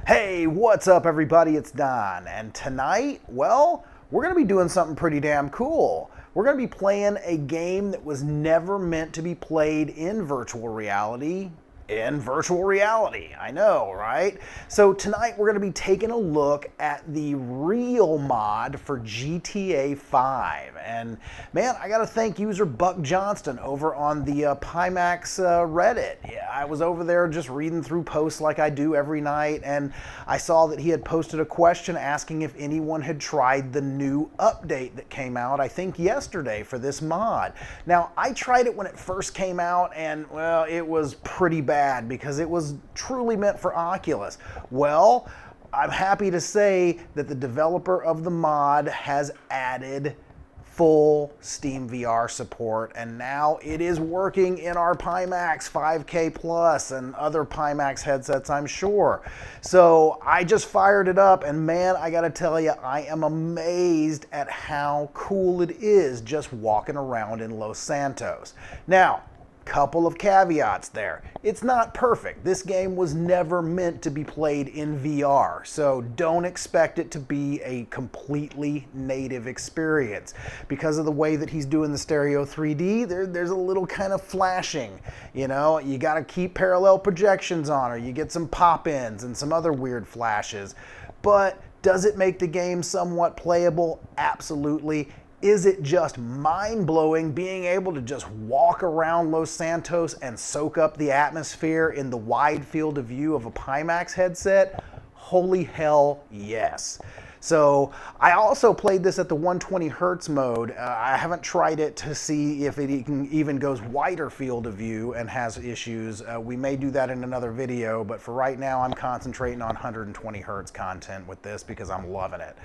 Hey, what's up everybody? It's Don, and tonight, well, we're going to be doing something pretty damn cool. We're going to be playing a game that was never meant to be played in virtual reality. I know, right? So tonight we're going to be taking a look at the real mod for GTA 5. And man, I got to thank user Buck Johnston over on the Pimax Reddit. Yeah, I was over there just reading through posts like I do every night, and I saw that he had posted a question asking if anyone had tried the new update that came out, I think yesterday, for this mod. Now, I tried it when it first came out, and well, it was pretty bad because it was truly meant for Oculus. Well, I'm happy to say that the developer of the mod has added full Steam VR support, and now it is working in our Pimax 5K Plus and other Pimax headsets, I'm sure. So I just fired it up, and man, I gotta tell you, I am amazed at how cool it is just walking around in Los Santos. Now, couple of caveats there. It's not perfect. This game was never meant to be played in VR, so don't expect it to be a completely native experience. Because of the way that he's doing the stereo 3D, there's a little kind of flashing. You know, you got to keep parallel projections on, or you get some pop-ins and some other weird flashes. But does it make the game somewhat playable? Absolutely. Is it just mind-blowing being able to just walk around Los Santos and soak up the atmosphere in the wide field of view of a Pimax headset? Holy hell, yes. So I also played this at the 120 hertz mode. I haven't tried it to see if it even goes wider field of view and has issues. We may do that in another video, but for right now I'm concentrating on 120 hertz content with this because I'm loving it.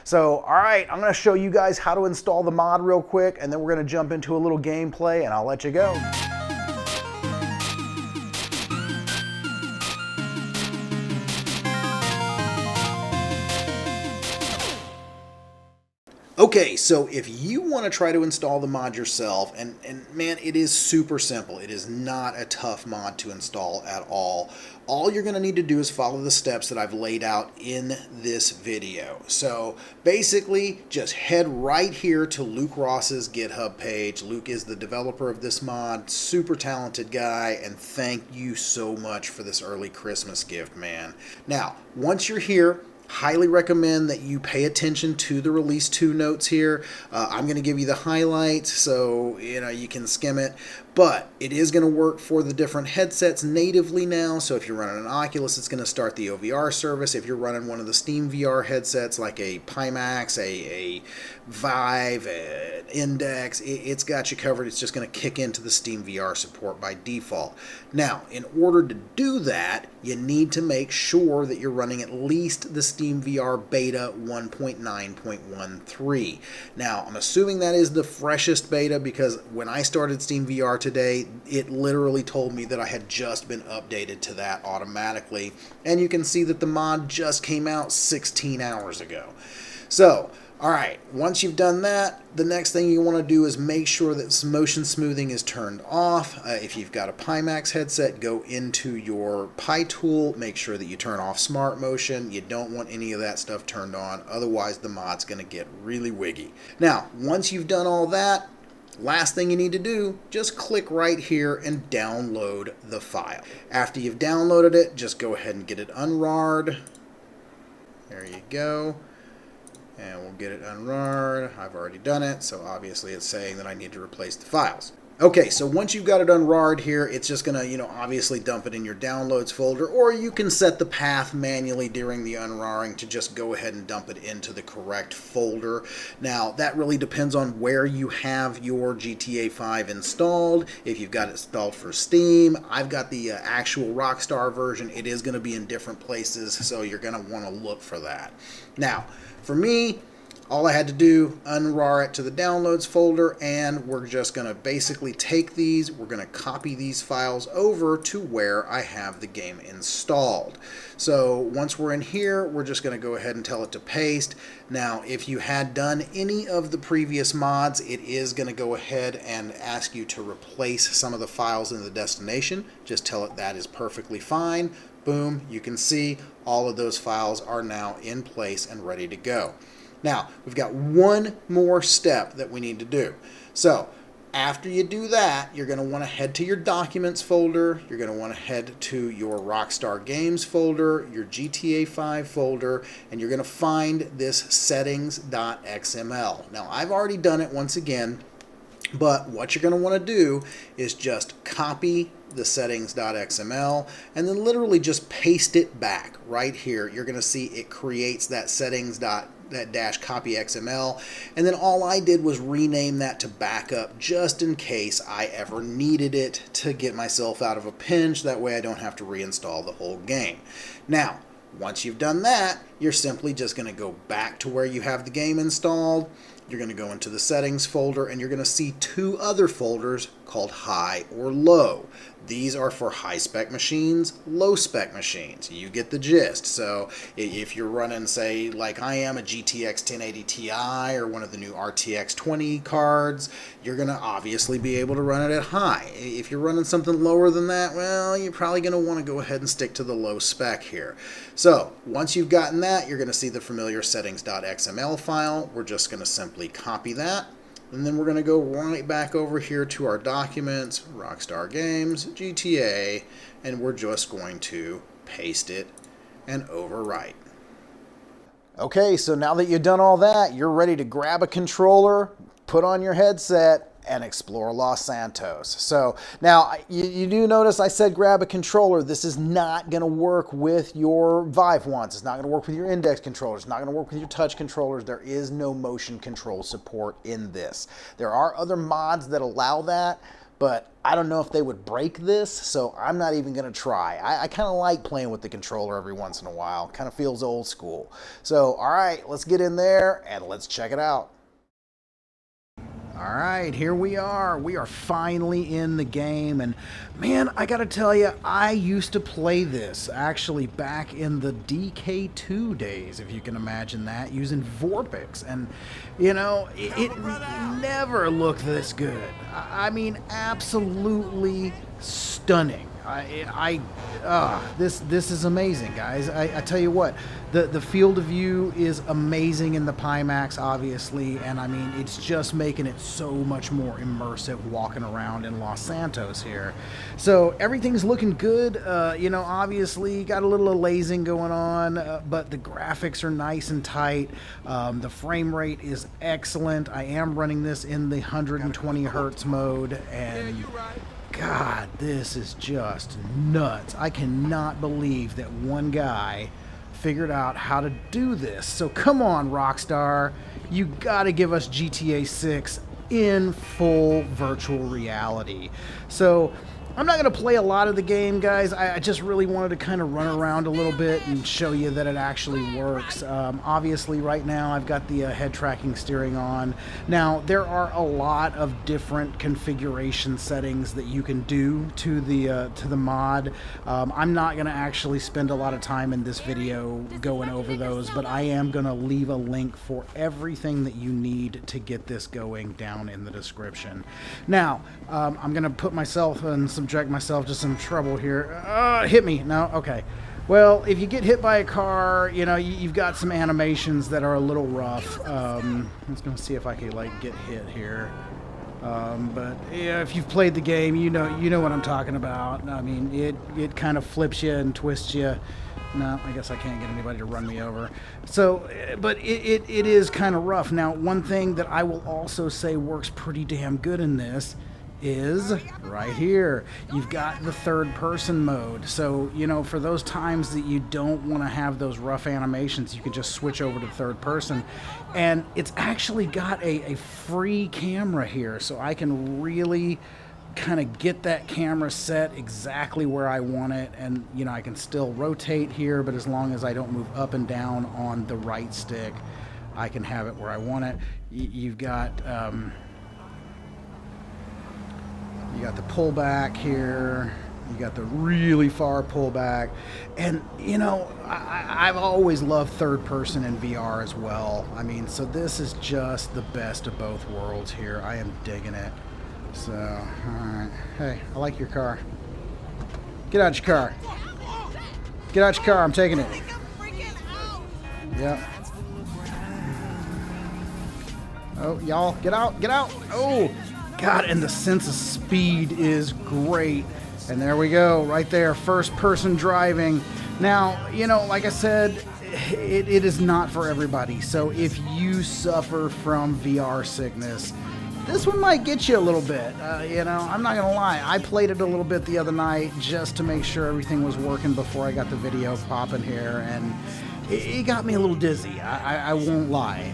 So all right, I'm going to show you guys how to install the mod real quick, and then we're going to jump into a little gameplay, and I'll let you go. Okay, so if you want to try to install the mod yourself, and man, it is super simple. It is not a tough mod to install at all. All you're going to need to do is follow the steps that I've laid out in this video. So basically, just head right here to Luke Ross's GitHub page. Luke is the developer of this mod, super talented guy, and thank you so much for this early Christmas gift, man. Now, once you're here, highly recommend that you pay attention to the release 2 notes here. I'm going to give you the highlights so you can skim it, but it is going to work for the different headsets natively now. So if you're running an Oculus, it's going to start the OVR service. If you're running one of the Steam VR headsets like a Pimax, a Vive, an Index, it's got you covered. It's just going to kick into the Steam VR support by default. Now, in order to do that, you need to make sure that you're running at least the Steam VR Beta 1.9.13. Now, I'm assuming that is the freshest beta because when I started Steam VR today, it literally told me that I had just been updated to that automatically. And you can see that the mod just came out 16 hours ago. So, alright, once you've done that, the next thing you want to do is make sure that motion smoothing is turned off. If you've got a Pimax headset, go into your Pi tool, make sure that you turn off smart motion. You don't want any of that stuff turned on, otherwise the mod's going to get really wiggy. Now, once you've done all that, last thing you need to do, just click right here and download the file. After you've downloaded it, just go ahead and get it unrarred. There you go. And we'll get it unrarred. I've already done it, so obviously it's saying that I need to replace the files. Okay, so once you've got it unrarred here, it's just going to, obviously dump it in your downloads folder, or you can set the path manually during the unrarring to just go ahead and dump it into the correct folder. Now, that really depends on where you have your GTA 5 installed. If you've got it installed for Steam, I've got the actual Rockstar version. It is going to be in different places, so you're going to want to look for that. Now, for me, all I had to do, unrar it to the downloads folder, and we're just going to basically take these, we're going to copy these files over to where I have the game installed. So once we're in here, we're just going to go ahead and tell it to paste. Now, if you had done any of the previous mods, it is going to go ahead and ask you to replace some of the files in the destination. Just tell it that is perfectly fine. boom, you can see all of those files are now in place and ready to go. Now, we've got one more step that we need to do. So, after you do that, you're going to want to head to your Documents folder, you're going to want to head to your Rockstar Games folder, your GTA 5 folder, and you're going to find this settings.xml. Now, I've already done it once again, but what you're going to want to do is just copy the settings.xml and then literally just paste it back right here. You're going to see it creates that that copy XML, and then all I did was rename that to backup just in case I ever needed it to get myself out of a pinch. That way I don't have to reinstall the whole game. Now, once you've done that, you're simply just going to go back to where you have the game installed. You're going to go into the settings folder and you're going to see two other folders called high or low. These are for high spec machines, low spec machines. You get the gist. So if you're running, say, like I am, a GTX 1080 Ti or one of the new RTX 20 cards, you're going to obviously be able to run it at high. If you're running something lower than that, well, you're probably going to want to go ahead and stick to the low spec here. So once you've gotten that, you're going to see the familiar settings.xml file. We're just going to simply copy that. And then we're going to go right back over here to our documents, Rockstar Games, GTA, and we're just going to paste it and overwrite. Okay, so now that you've done all that, you're ready to grab a controller, put on your headset, and explore Los Santos. So now you do notice I said grab a controller. This is not going to work with your Vive ones. It's not going to work with your index controllers. It's not going to work with your touch controllers. There is no motion control support in this. There are other mods that allow that, but I don't know if they would break this, so I'm not even going to try. I kind of like playing with the controller every once in a while. Kind of feels old school. So, all right, let's get in there and let's check it out. All right, here we are. We are finally in the game, and man, I gotta tell you, I used to play this actually back in the DK2 days, if you can imagine that, using Vorpix, and you know, it never looked this good. I mean, absolutely stunning. This is amazing, guys. I tell you what, the field of view is amazing in the Pimax, obviously, and I mean, it's just making it so much more immersive walking around in Los Santos here. So everything's looking good. You know, obviously got a little lasing going on, but the graphics are nice and tight. The frame rate is excellent. I am running this in the 120 hertz mode, and God, this is just nuts. I cannot believe that one guy figured out how to do this. So come on, Rockstar. You gotta give us GTA 6 in full virtual reality. So I'm not going to play a lot of the game, guys. I just really wanted to kind of run around a little bit and show you that it actually works. Obviously, right now, I've got the head tracking steering on. Now, there are a lot of different configuration settings that you can do to the mod. I'm not going to actually spend a lot of time in this video going over those, but I am going to leave a link for everything that you need to get this going down in the description. Now, I'm going to put myself in myself to some trouble here. Hit me. No? Okay. Well, if you get hit by a car, you know, you've got some animations that are a little rough. I'm just going to see if I can, like, get hit here. But yeah, if you've played the game, you know what I'm talking about. I mean, it kind of flips you and twists you. No, I guess I can't get anybody to run me over. So, but it is kind of rough. Now, one thing that I will also say works pretty damn good in this is right here. You've got the third person mode. So, you know, for those times that you don't want to have those rough animations, you can just switch over to third person. And it's actually got a free camera here, so I can really kind of get that camera set exactly where I want it. And, you know, I can still rotate here, but as long as I don't move up and down on the right stick, I can have it where I want it. You've got you got the pullback here. You got the really far pullback. And, you know, I've always loved third person in VR as well. I mean, so this is just the best of both worlds here. I am digging it. So, all right. Hey, I like your car. Get out your car. Get out your car. I'm taking it. Yep. Oh, y'all, get out, get out. Oh, God, and the sense of speed is great. And there we go, right there, first person driving. Now, you know, like I said, it is not for everybody. So if you suffer from VR sickness, this one might get you a little bit. You know, I'm not gonna lie. I played it a little bit the other night just to make sure everything was working before I got the video popping here, and it got me a little dizzy. I won't lie,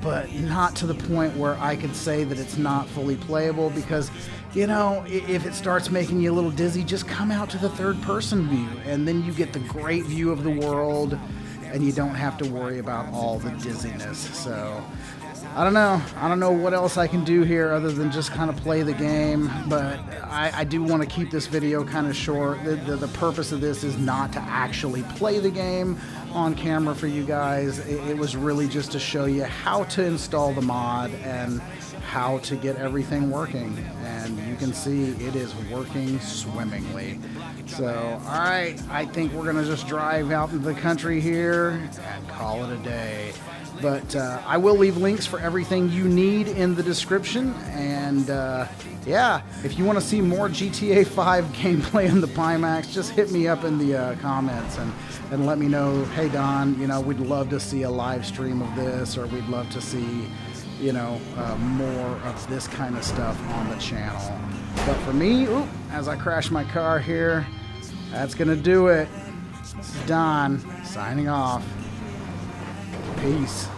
but not to the point where I could say that it's not fully playable, because, you know, if it starts making you a little dizzy, just come out to the third-person view, and then you get the great view of the world, and you don't have to worry about all the dizziness. So I don't know what else I can do here other than just kind of play the game, but I do want to keep this video kind of short. The purpose of this is not to actually play the game on camera for you guys. It was really just to show you how to install the mod and how to get everything working, and you can see it is working swimmingly. So, all right, I think we're gonna just drive out into the country here and call it a day. But I will leave links for everything you need in the description, and yeah, if you want to see more GTA 5 gameplay in the Pimax, just hit me up in the comments and let me know, hey Don, you know, we'd love to see a live stream of this, or we'd love to see, you know, more of this kind of stuff on the channel. But for me, as I crash my car here, that's gonna do it. This is Don signing off. Peace.